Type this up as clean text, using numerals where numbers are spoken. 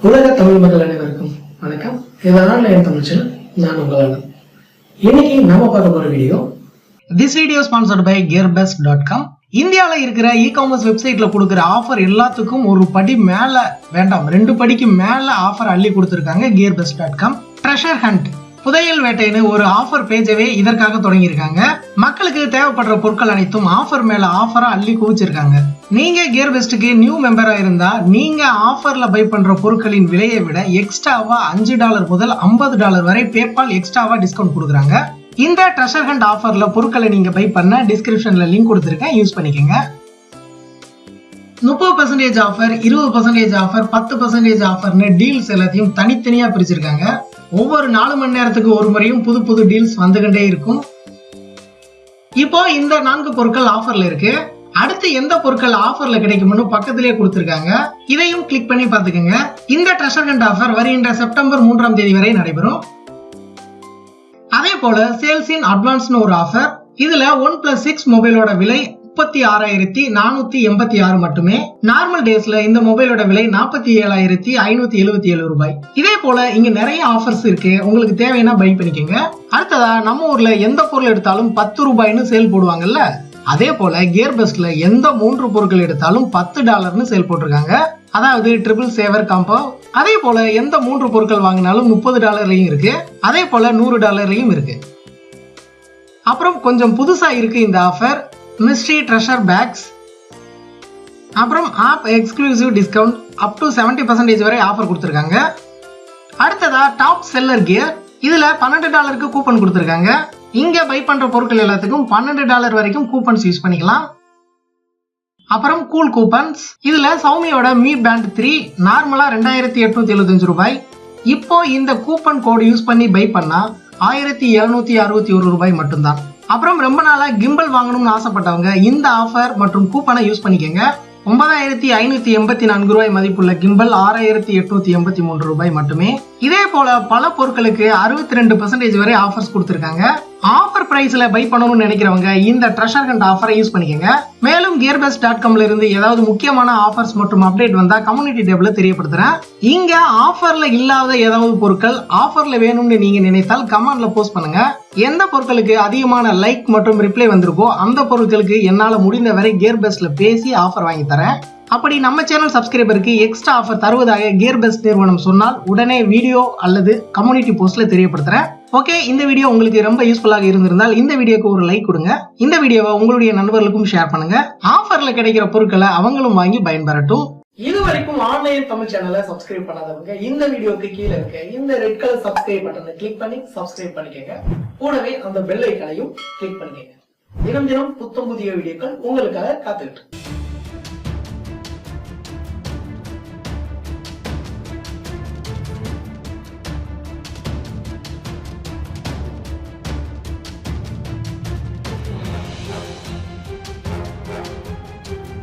உலக தமிழ் மக்கள் அனைவருக்கும் வணக்கம். இதனால் என் தமிழ்ச்சல் நான் உங்களான இன்னைக்கு நம்ம பார்க்க போற video. This video sponsored by gearbest.com. இந்தியாவில் இருக்கிற இ-காமர்ஸ் வெப்சைட்ல கொடுக்குற ஆஃபர் எல்லாத்துக்கும் ஒரு படி மேல வேண்டாம் 2 படிக்கு மேல ஆஃபர் அள்ளி கொடுத்துருக்காங்க gearbest.com. ட்ரெஷர் ஹண்ட் புதையல் வேட்டைன்னு ஒரு ஆஃபர் பேஜவே இதற்காக தொடங்கியிருக்காங்க. மக்களுக்கு தேவைப்படுற பொருட்கள் அனைத்தும் ஆஃபர் மேல ஆஃபரா அள்ளி குவிச்சிருக்காங்க. நீங்க கியர்பெஸ்டுக்கு நியூ மெம்பரா இருந்தா நீங்க ஆஃபர்ல பை பண்ற பொருட்களின் விலையை விட எக்ஸ்ட்ராவா $5 முதல் $50 வரை பேபால் எக்ஸ்ட்ராவா டிஸ்கவுண்ட் கொடுக்குறாங்க. இந்த ட்ரெஷர் ஹண்ட் ஆஃபர்ல பொருட்களை நீங்க பை பண்ண டிஸ்கிரிப்ஷன்ல லிங்க் கொடுத்துருக்கேன், யூஸ் பண்ணிக்கோங்க. 30% ஆஃபர், 20% ஆஃபர், 10% ஆஃபர்னு டீல்ஸ் எல்லாத்தையும் தனித்தனியா பிரிச்சிருக்காங்க. ஒவ்வொரு 4 மணி நேரத்துக்கு ஒரு முறையும் புது புது டீல்ஸ் வந்துகிட்டே இருக்கும். இப்போ இந்த 4 பொருட்கள் ஆஃபர்ல இருக்கு. அடுத்து எந்த பொருட்கள் ஆஃபர்ல கிடைக்கும்னு பக்கத்திலேயே கொடுத்திருக்காங்க, இதையும் கிளிக் பண்ணி பாத்துக்கோங்க. இந்த ட்ரெஷர் ஹண்ட் ஆஃபர் வருகின்ற செப்டம்பர் 3ஆம் தேதி வரை நடைபெறும். அதே போல சேல்ஸ் இன் அட்வான்ஸ்னு ஒரு ஆஃபர். இதுல 1+6 மொபைலோட விலை 36,486 மட்டுமே. நார்மல் டேஸ்ல இந்த மொபைலோட விலை 47,577 ரூபாய். இதே போல இங்க நிறைய ஆஃபர்ஸ் இருக்கு, உங்களுக்கு தேவைன்னா பை பண்ணிக்கோங்க. அடுத்ததா நம்ம ஊர்ல எந்த பொருள் எடுத்தாலும் 10 ரூபாய்னு சேல் போடுவாங்கல்ல, அதே போல கியர்பெஸ்ட்ல எந்த 3 பொருட்கள் எடுத்தாலும் $10ன்னு சேல் போட்டிருக்காங்க. அதாவது ட்ரிபிள் சேவர் காம்போ. அதே போல எந்த 3 பொருட்கள் வாங்கினாலும் $30லையும் இருக்கு, அதே போல $100லையும் இருக்கு. அப்புறம் கொஞ்சம் புதுசா இருக்கு இந்த ஆஃபர், மிஸ்ட்ரி ட்ரெஷர் பேக்ஸ். அப்புறம் app exclusive discount up to 70% வரை ஆஃபர் கொடுத்துருக்காங்க. அடுத்ததா டாப் செல்லர் கியர். இதுல $12க்கு கூப்பன் கொடுத்துருக்காங்க. இங்க பை பண்ற பொருட்கள் எல்லாத்துக்கும் $12 வரைக்கும் கூப்பன்ஸ் யூஸ் பண்ணிக்கலாம். அப்புறம் கூல் கூப்பன்ஸ். இதுல சௌமியோட மீ பேண்ட் 3 நார்மலா 2875 ரூபாய். இப்போ இந்த கூப்பன் கோடு யூஸ் பண்ணி பை பண்ணா 1761 ரூபாய் மட்டும்தான். அப்புறம் ரொம்ப நாளா கிம்பல் வாங்கணும்னு ஆசைப்பட்டவங்க இந்த ஆஃபர் மற்றும் கூப்பனை யூஸ் பண்ணிக்கங்க. 9584 ரூபாய் மதிப்புள்ள கிம்பல் 6883 ரூபாய் மட்டுமே. இதே போல பல பொருட்களுக்கு 62% வரை ஆஃபர்ஸ் கொடுத்திருக்காங்க. ஆஃபர் பிரைஸ்ல பை பண்ணணும்னு நினைக்கிறவங்க இந்த ட்ரெஷர் ஹண்ட் ஆஃபரை யூஸ் பண்ணிக்கங்க. மேலும் gearbest.comல இருந்து ஏதாவது முக்கியமான ஆஃபர்ஸ் மற்றும் அப்டேட் வந்தா கம்யூனிட்டி டேப்ல தெரியப்படுத்துறேன். இங்க ஆஃபர்ல இல்லாத ஏதாவது பொருட்கள் ஆஃபர்ல வேணும்னு நீங்க நினைத்தால் கமெண்ட்ல போஸ்ட் பண்ணுங்க. எந்த பொருட்களுக்கு அதிகமான லைக் மற்றும் ரிப்ளை வந்திருக்கோ அந்த பொருட்களுக்கு என்னால முடிந்த வரை gearbestல பேசி ஆஃபர் வாங்கி தரேன். அப்படி நம்ம சேனல் சப்ஸ்கிரைபருக்கு எக்ஸ்ட்ரா ஆஃபர் தருவதாக gearbest நிறுவனம் சொன்னால் உடனே வீடியோ அல்லது கம்யூனிட்டி போஸ்ட்ல தெரியப்படுத்துறேன். ஓகே, இந்த வீடியோ உங்களுக்கு ரொம்ப யூஸ்ஃபுல்லாக இருந்திருந்தால் இந்த வீடியோக்கு ஒரு லைக் கொடுங்க. இந்த வீடியோவை உங்களுடைய நண்பர்களுக்கும் ஷேர் பண்ணுங்க. ஆஃபர்ல கிடைக்கிற பொருட்களை அவங்களும் வாங்கி பயன்பெறட்டும். இது வரைக்கும் ஆன்லைன் தமிழ் சேனலை சப்ஸ்கிரைப் பண்ணாதவங்க இந்த வீடியோக்கு கீழே இருக்க இந்த ரெட் கலர் சப்ஸ்கிரைப் பட்டனை கிளிக் பண்ணி சப்ஸ்கிரைப் பண்ணிக்கங்க. கூடவே அந்த பெல் ஐகானையும் கிளிக் பண்ணிக்கங்க. தினம் தினம் புத்தம் புதிய வீடியோக்கள் உங்களுக்காக காத்துக்கிட்டு